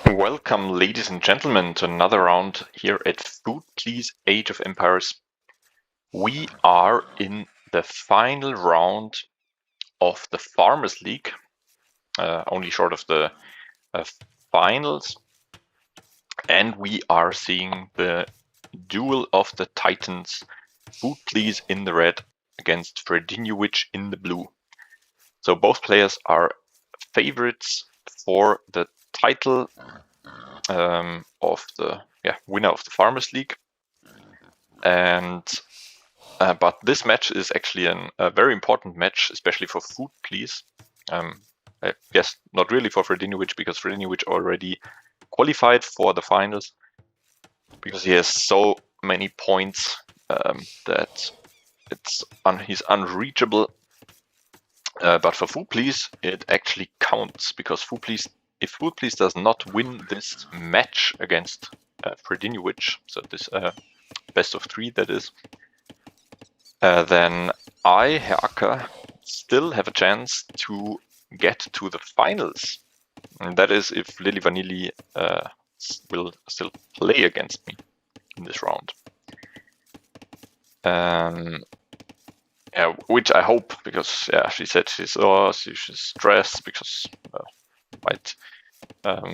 Welcome, ladies and gentlemen, to another round here at Food Please Age of Empires. We are in the final round of the Farmers League, only short of the finals, and we are seeing the duel of the Titans, Food Please in the red against Fredinhiovic in the blue. So both players are favorites for the title of the winner of the Farmers League, and but this match is actually a very important match, especially for Food Please. I guess not really for Fredinhiovic, because Fredinhiovic already qualified for the finals because he has so many points that he's unreachable. But for Food Please, it actually counts, because if Food Please does not win this match against Fredinhiovic, so this best of 3 that is, then I, Heraka, still have a chance to get to the finals. And that is if Lily Vanilli will still play against me in this round. Which I hope, because she said she's stressed because might have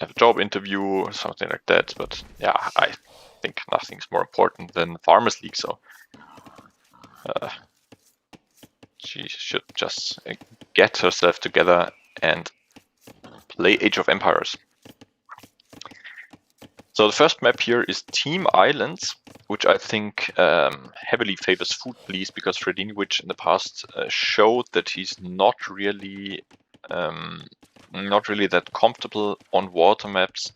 a job interview or something like that. But I think nothing's more important than the Farmers League, so she should just get herself together and play Age of Empires. So the first map here is Team Islands, which I think heavily favors Food Please, because Fredinhiovic in the past showed that he's not really that comfortable on water maps.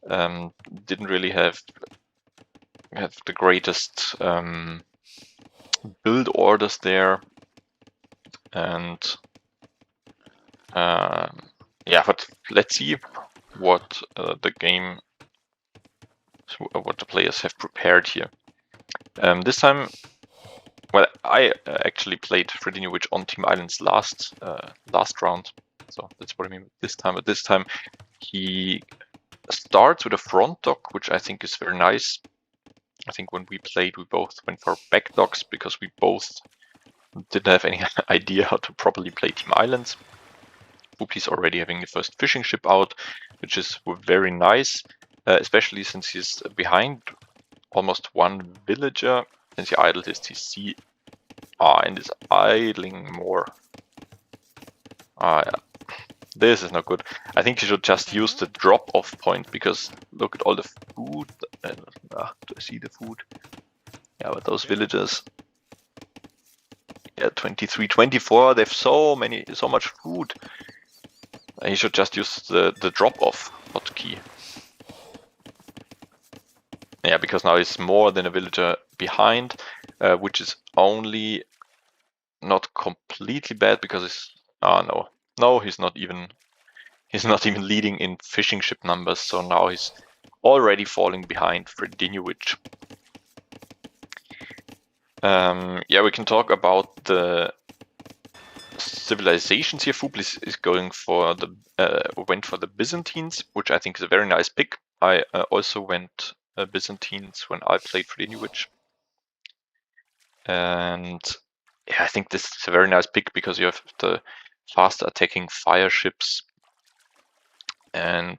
Didn't really have the greatest build orders there, and but let's see what the players have prepared here. This time, well, I actually played Fredinhiovic on Team Islands last round, so that's what I mean with this time. But this time, he starts with a front dock, which I think is very nice. I think when we played, we both went for back docks because we both didn't have any idea how to properly play Team Islands. He's already having the first fishing ship out, which is very nice, especially since he's behind almost one villager, since he idled his TC and is idling more. This is not good. I think he should just use the drop-off point, because look at all the food. Do I see the food? Yeah, but those villagers, 23, 24, they have so much food. He should just use the drop-off hotkey. Yeah, because now he's more than a villager behind, which is only not completely bad, because he's not even leading in fishing ship numbers. So now he's already falling behind Fredinhiovic. We can talk about the civilizations here. Fublis is going for went for the Byzantines, which I think is a very nice pick. I also went Byzantines when I played Fredinhiovic, and I think this is a very nice pick, because you have the fast attacking fire ships, and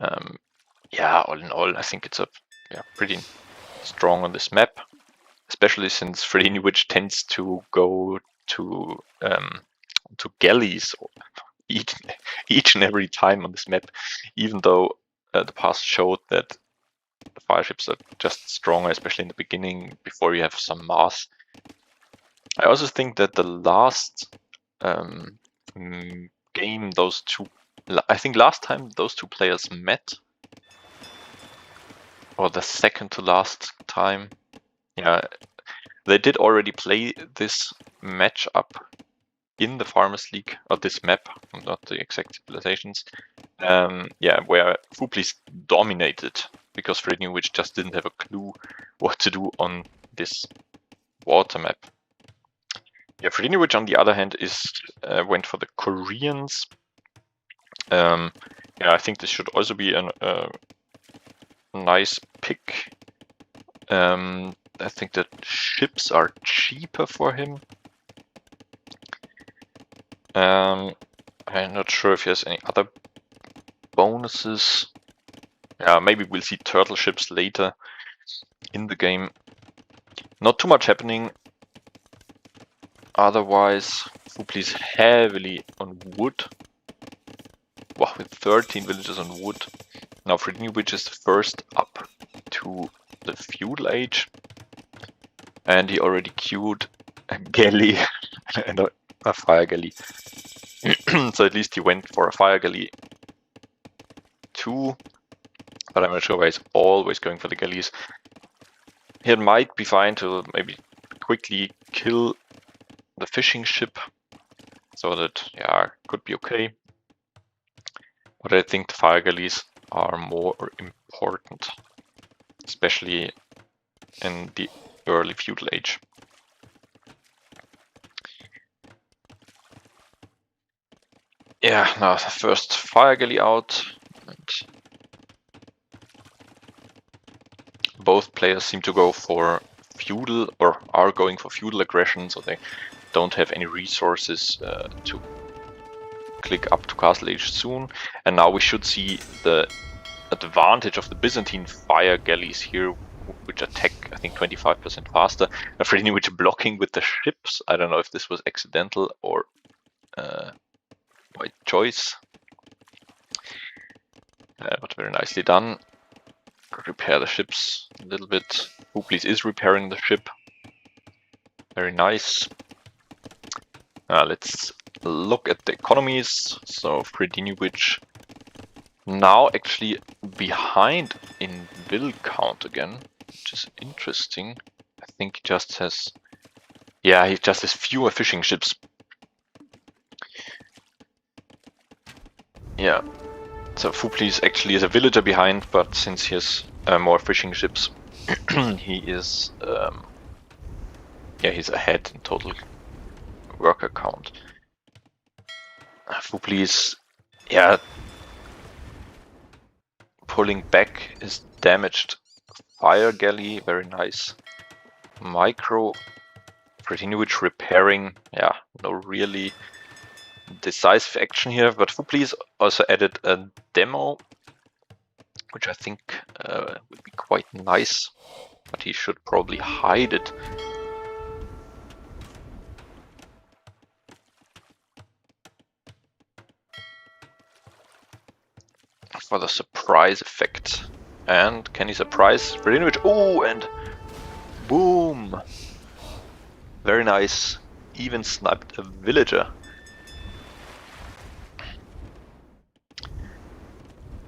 all in all, I think it's pretty strong on this map, especially since Fredinhiovic tends to go to galleys each and every time on this map, even though the past showed that the fire ships are just stronger, especially in the beginning, before you have some mass. I also think that the last game, I think last time those two players met, or the second to last time, they did already play this matchup in the Farmers League, or this map, not the exact civilizations, where Fublis dominated, because Fredinhiovic just didn't have a clue what to do on this water map. Fredinhiovic, on the other hand, went for the Koreans, Yeah, I think this should also be a nice pick. I think that ships are cheaper for him. I'm not sure if he has any other bonuses. Yeah, maybe we'll see turtle ships later in the game. Not too much happening. Otherwise, Fupli's heavily on wood. Wow, with 13 villages on wood. Now Fredinhiovic is first up to the feudal age. And he already queued a galley and a fire galley. So at least he went for a fire galley too. But I'm not sure why he's always going for the galleys. It might be fine to maybe quickly kill the fishing ship. So that, yeah, could be okay. But I think the fire galleys are more important, especially in the early feudal age. Yeah, now the first fire galley out. And both players seem to go for feudal, or are going for feudal aggression, so they don't have any resources to click up to Castle Age soon. And now we should see the advantage of the Byzantine fire galleys here, which attack, I think, 25% faster. Fredinhiovic blocking with the ships. I don't know if this was accidental or by choice. But very nicely done. Repair the ships a little bit. Fuplis is repairing the ship. Very nice. Let's look at the economies. So Fredinhiovic now actually behind in vill count again, which is interesting. I think he just has, yeah, he just has fewer fishing ships. Yeah, so Fuplis actually is a villager behind, but since he has more fishing ships, he is, yeah, he's ahead in total worker count. Fuplis, yeah, pulling back his damaged fire galley, very nice. Micro. Fredinhiovic repairing, yeah, no really decisive action here, but Fuplis also added a demo, which I think would be quite nice, but he should probably hide it. For the surprise effect. And can he surprise Fredinhiovic? Oh, and boom! Very nice. Even sniped a villager.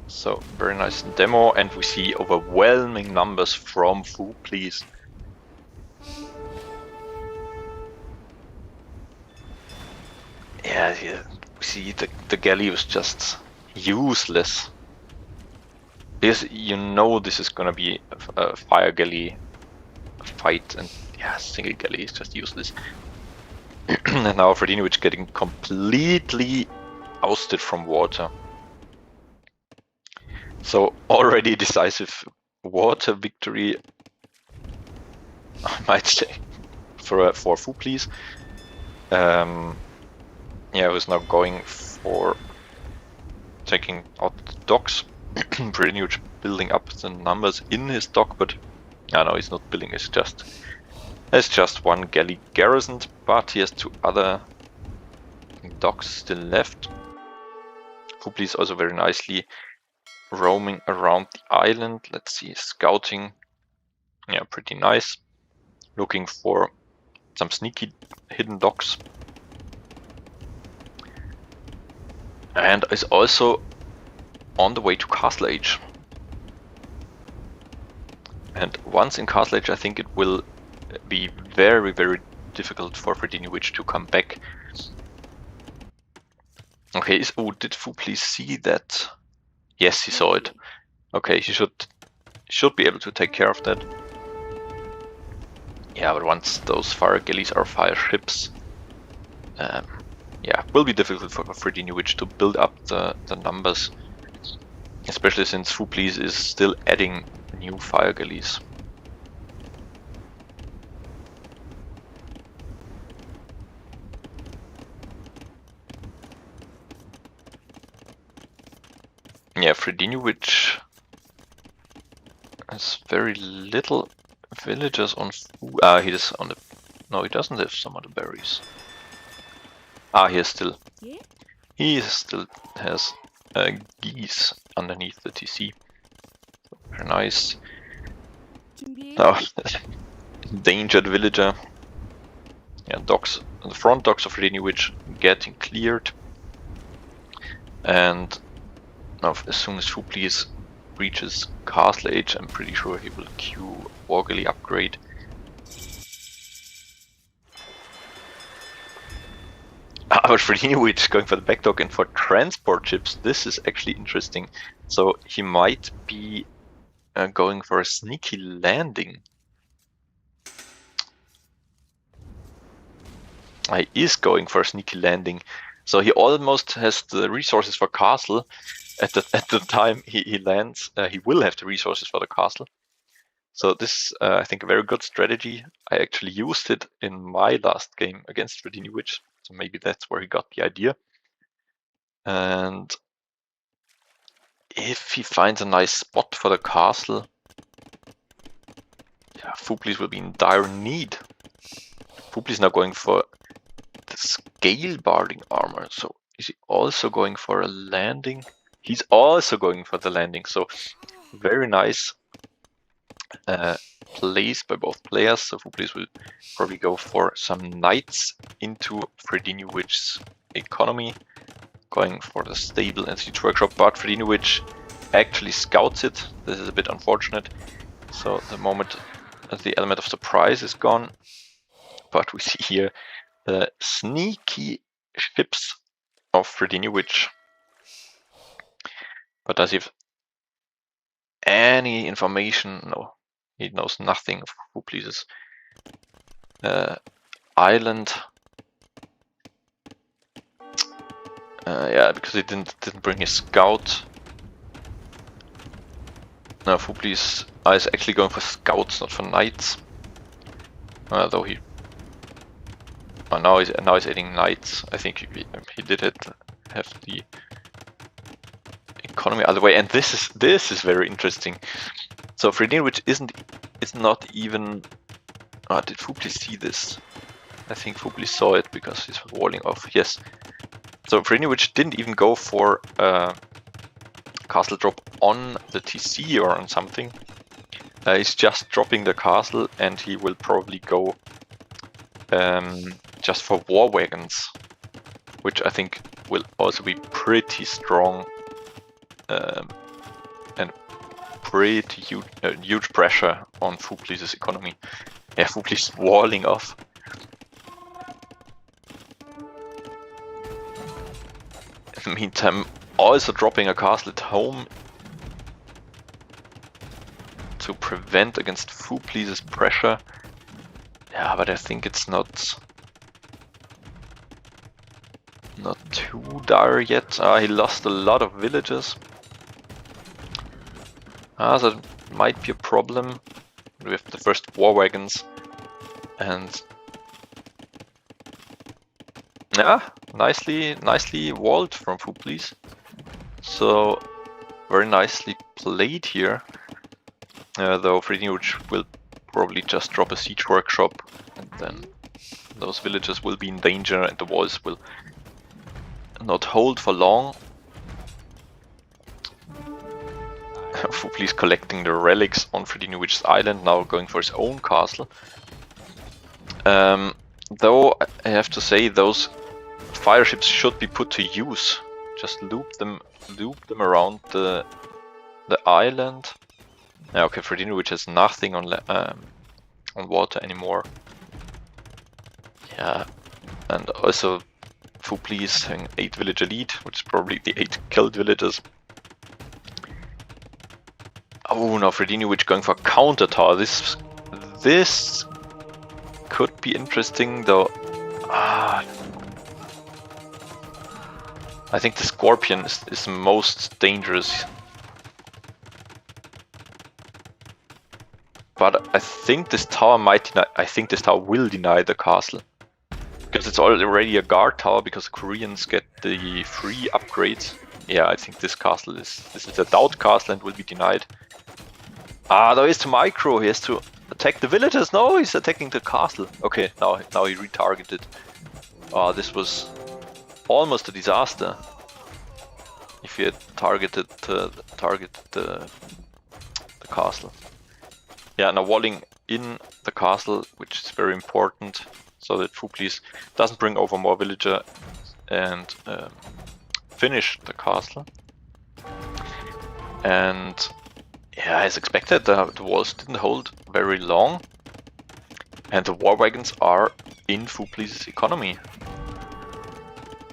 So, very nice demo, and we see overwhelming numbers from Fuplis. Yeah, we see the galley was just useless. Because you know this is gonna be a fire galley fight, and yeah, single galley is just useless. And now Fredinhiovic getting completely ousted from water. So already decisive water victory, I might say, for Fuplis. Yeah, I was now going for taking out the docks. Fredinhiovic building up the numbers in his dock, but yeah, no, he's not building. It's just one galley garrisoned, but he has two other docks still left. Fuplis also very nicely roaming around the island. Let's see, scouting. Yeah, pretty nice. Looking for some sneaky hidden docks. And is also on the way to Castle Age. And once in Castle Age, I think it will be very, very difficult for Fredinhiovic to come back. Okay, did Fuplis see that? Yes, he saw it. Okay, he should be able to take care of that. Yeah, but once those fire galleys are fire ships, yeah, will be difficult for Fredinhiovic to build up the numbers, especially since Fuplis is still adding new fire galleys. Yeah, Fredinhiovic has very little villagers on food. He is on the... No, he doesn't have some of the berries. He is still... Yeah? He still has geese underneath the TC. Very nice. Oh, endangered villager. Yeah, docks. The front docks of Fredinhiovic getting cleared. And now, as soon as Fuplis reaches Castle Age, I'm pretty sure he will queue War Galley upgrade. But Fredinhiovic going for the back dock and for transport ships, this is actually interesting. So he might be going for a sneaky landing. He is going for a sneaky landing. So he almost has the resources for castle. At the time he lands, he will have the resources for the castle. So this, I think, a very good strategy. I actually used it in my last game against Fredinhiovic, so maybe that's where he got the idea. And if he finds a nice spot for the castle, yeah, Fuplis will be in dire need. Fuplis now going for the scale barding armor. So is he also going for a landing? He's also going for the landing. So very nice plays by both players. So Fuplis will probably go for some knights into Fredinhiovic's economy, going for the stable and siege workshop, but Fredinhiovic actually scouts it. This is a bit unfortunate. So the moment the element of surprise is gone, but we see here the sneaky ships of Fredinhiovic. But does he have any information? No, he knows nothing of Fuplis' island. Yeah, because he didn't bring his scout. No, Fuplis is actually going for scouts, not for knights. Though he... Oh, now he's adding knights. I think he did have the economy other way, and this is very interesting. So Fredinhiovic is not even... did Fuplis see this? I think Fuplis saw it because he's walling off. Yes. So Fredinhiovic didn't even go for castle drop on the TC or on something. He's just dropping the castle, and he will probably go just for war wagons, which I think will also be pretty strong and pretty huge pressure on Fuplis' economy. Yeah, Fuplis walling off. In the meantime, also dropping a castle at home to prevent against Fuplis' pressure. Yeah, but I think it's not too dire yet. He lost a lot of villages. So that might be a problem. We have the first war wagons, and yeah, nicely walled from Fuplis. So very nicely played here. Though Fredinhiovic will probably just drop a siege workshop, and then those villages will be in danger, and the walls will not hold for long. Fuplis collecting the relics on Fredinhiovic's island, now going for his own castle. Though I have to say, those fire ships should be put to use. Just loop them around the island. Yeah, okay, Fredinhiovic has nothing on water anymore. Yeah, and also Fuplis having 8 villager lead, which is probably the 8 killed villagers. Oh no, Fredinhiovic going for counter tower. This could be interesting, though. I think the Scorpion is most dangerous. But I think this tower might deny. I think this tower will deny the castle. Because it's already a guard tower, because the Koreans get the free upgrades. Yeah, I think this castle this is a doubt castle and will be denied. Ah, there is to micro. He has to attack the villagers. No, he's attacking the castle. Okay, now he retargeted. Ah, this was almost a disaster. If he had targeted the castle. Yeah, now walling in the castle, which is very important, so that Fublis doesn't bring over more villager and finish the castle. And yeah, as expected, the walls didn't hold very long, and the war wagons are in Fublis' economy.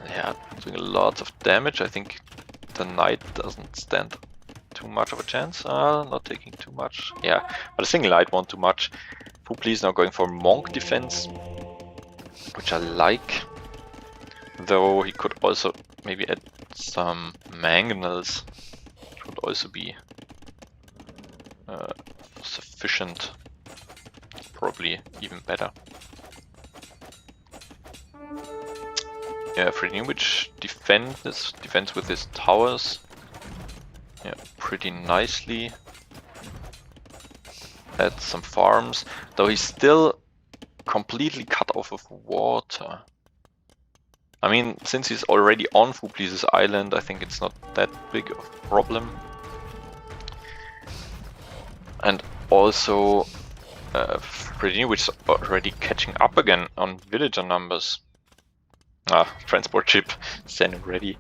Yeah, doing a lot of damage. I think the knight doesn't stand too much of a chance. Not taking too much. Yeah, but a single knight won't too much. Fublis now going for monk defense, which I like. Though he could also maybe add some mangonels, which would also be sufficient. Probably even better. Yeah, Fredinhiovic defends with his towers. Yeah, pretty nicely. Add some farms, though he's still completely cut off of water. I mean, since he's already on Fublis' island, I think it's not that big of a problem. And also, Fredinhiovic is already catching up again on villager numbers. Transport ship standing ready.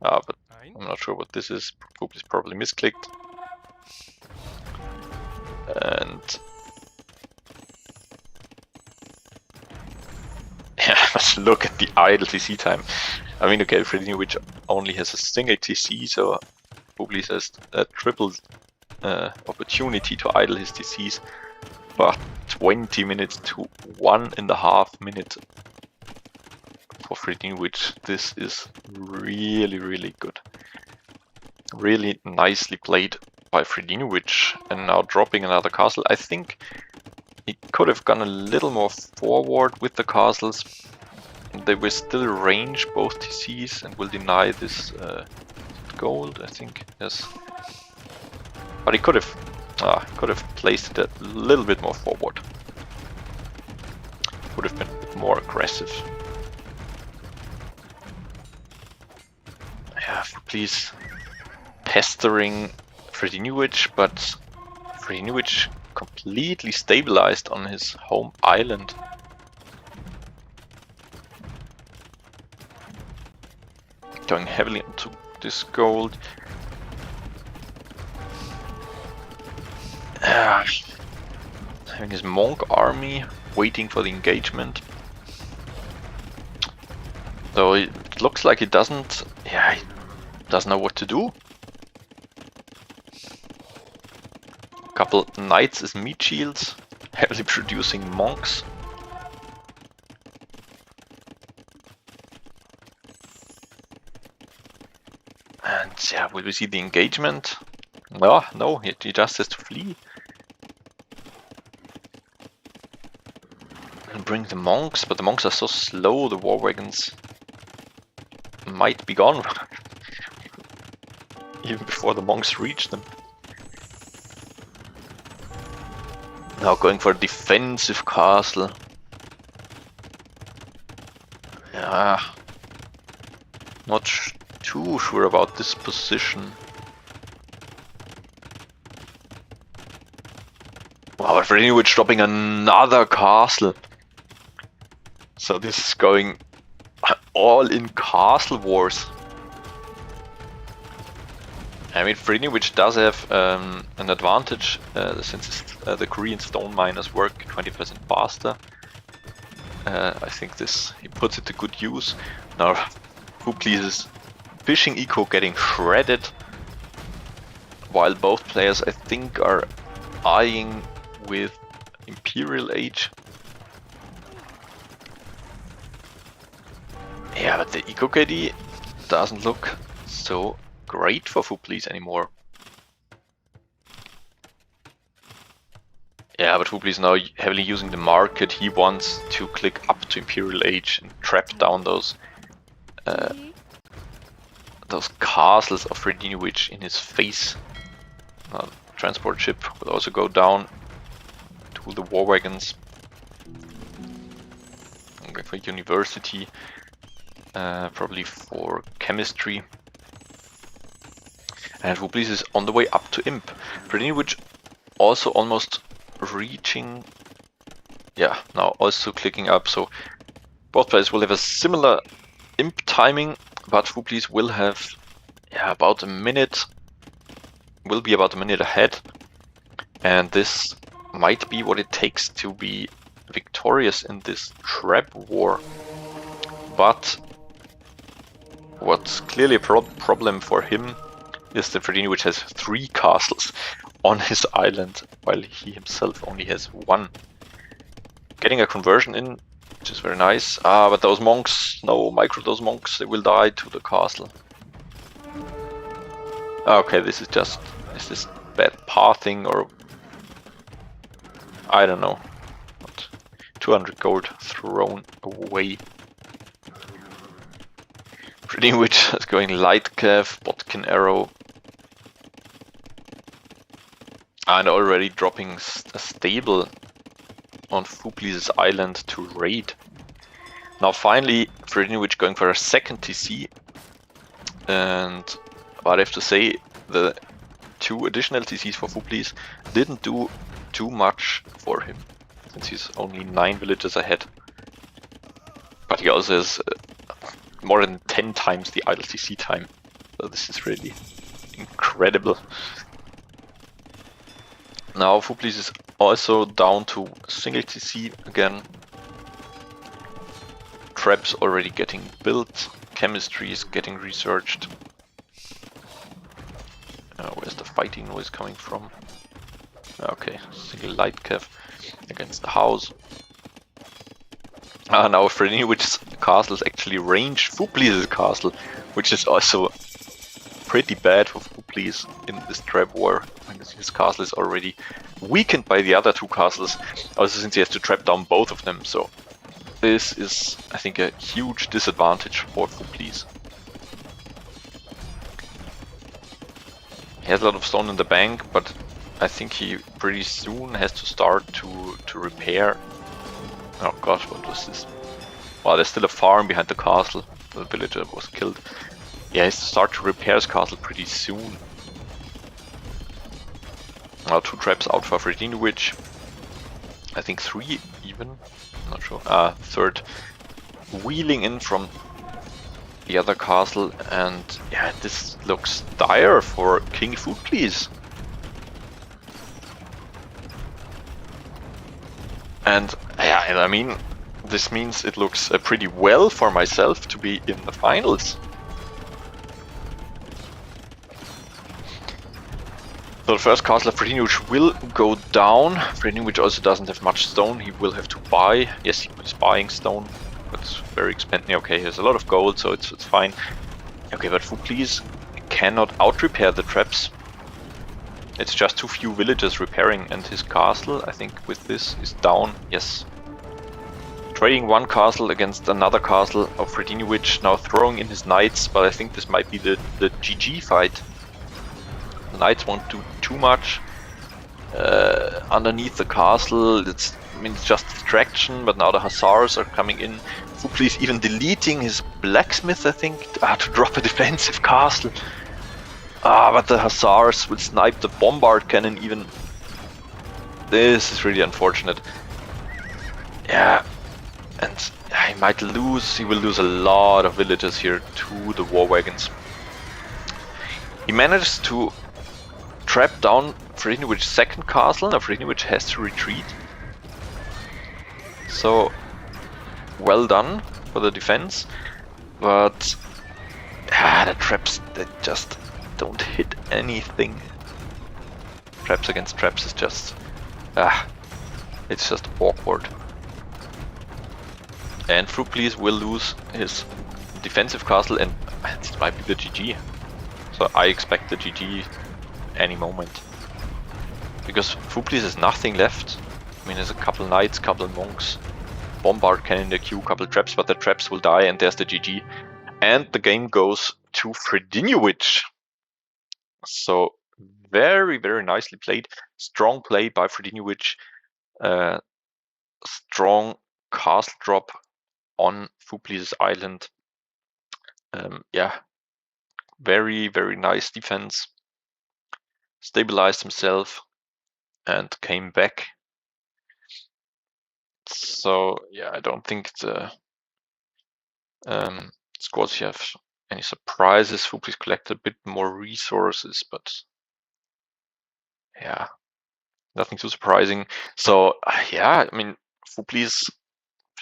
But I'm not sure what this is. Fublis probably misclicked. And yeah, let's look at the idle TC time. I mean, okay, Fredinhiovic only has a single TC, so Fublis has a triple opportunity to idle his TCs. But 20 minutes to 1.5 minutes for Fredinhiovic. This is really, really good. Really nicely played by Fredinhiovic, and now dropping another castle. I think he could have gone a little more forward with the castles. They will still range both TCs and will deny this gold, I think. Yes, but he could have placed it a little bit more forward. Would have been a bit more aggressive. Yeah, please pestering Fredinhiovic, but Fredinhiovic completely stabilized on his home island. Going heavily into this gold. Having his monk army waiting for the engagement. Though it looks like he doesn't know what to do. Couple knights as meat shields, heavily producing monks. And yeah, will we see the engagement? Well, no, he just has to flee. And bring the monks, but the monks are so slow, the war wagons might be gone. Even before the monks reach them. Now going for a defensive castle. Yeah, not too sure about this position. Wow, Fredinhiovic dropping another castle. So this is going all in castle wars. I mean, Fredinhiovic does have an advantage since the Korean stone miners work 20% faster. I think he puts it to good use. Now, Fublis' fishing eco getting shredded, while both players, I think, are eyeing with Imperial Age. Yeah, but the eco KD doesn't look so great for Fuplis anymore. Yeah, but Fupli is now heavily using the market. He wants to click up to Imperial Age and trap down those castles of Fredinhiovic in his face. Transport ship will also go down to the war wagons. I'm going for university, probably for chemistry. And Fuplis is on the way up to Imp. Fredinhiovic also almost reaching, yeah, now also clicking up, so both players will have a similar Imp timing, but Fuplis will have, yeah, about a minute, will be about a minute ahead, and this might be what it takes to be victorious in this trap war. But what's clearly a problem for him is that Fredinhiovic has 3 castles on his island, while he himself only has 1. Getting a conversion in, which is very nice. But those monks, no, those monks, they will die to the castle. Okay, this is just, is this bad pathing or... I don't know. But 200 gold thrown away. Fredinhiovic is going light cav, Botkin arrow. And already dropping a stable on Fuplis' island to raid. Now finally Fredinhiovic going for a second TC, and what I have to say, the 2 additional TCs for Fuplis didn't do too much for him, since he's only 9 villages ahead. But he also has more than 10 times the idle TC time, so this is really incredible. Now Fuplis is also down to single TC again. Traps already getting built, chemistry is getting researched. Where's the fighting noise coming from? Okay, single light cav against the house. Now Fredinhiovic's castle is actually ranged Fuplis' castle, which is also pretty bad for Fuplis in this trap war. His castle is already weakened by the other 2 castles, also since he has to trap down both of them, so this is, I think, a huge disadvantage for Fuplis. He has a lot of stone in the bank, but I think he pretty soon has to start to repair. Oh god, what was this? Wow, there's still a farm behind the castle. The villager was killed. Yeah, he has to start to repair his castle pretty soon. Now 2 traps out for Fredinhiovic. I think 3 even. I'm not sure. Third wheeling in from the other castle, and yeah, this looks dire for King Fuplis. And yeah, I mean, this means it looks pretty well for myself to be in the finals. So the first castle of Fredinhiovic will go down. Fredinhiovic also doesn't have much stone, he will have to buy. Yes, he's buying stone, but it's very expensive. Okay, he has a lot of gold, so it's fine. Okay, but Fuplis cannot out-repair the traps. It's just too few villagers repairing, and his castle, I think with this, is down. Yes. Trading 1 castle against another castle of Fredinhiovic, now throwing in his knights, but I think this might be the GG fight. The knights won't do too much underneath the castle. It's just distraction, but now the hussars are coming in. Fuplis even deleting his blacksmith, I think, to drop a defensive castle. But the hussars will snipe the bombard cannon even. This is really unfortunate. Yeah, and he might lose. He will lose a lot of villagers here to the war wagons. He managed to trap down Fredinhiovic's second castle. Now Fredinhiovic has to retreat. So, well done for the defense. But the traps, they just don't hit anything. Traps against traps is just... it's just awkward. And Fuplis will lose his defensive castle, and this might be the GG. So I expect the GG any moment. Because Fublis has nothing left. I mean, there's a couple knights, couple monks, bombard cannon in the queue, couple traps, but the traps will die, and there's the GG. And the game goes to Fredinhiovic. So very, very nicely played. Strong play by Fredinhiovic. Strong castle drop on Fublis' island. Yeah, very, very nice defense. Stabilized himself and came back. So yeah, I don't think the squads here have any surprises. Fublis collected a bit more resources, but yeah, nothing too surprising. So yeah, I mean, Fublis,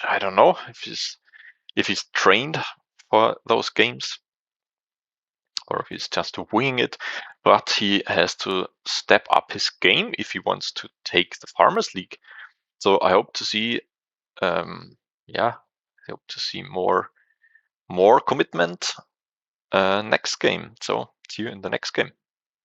I don't know if he's trained for those games or if he's just winging it, but he has to step up his game if he wants to take the Farmers League. So I hope to see, yeah, I hope to see more commitment next game. So see you in the next game.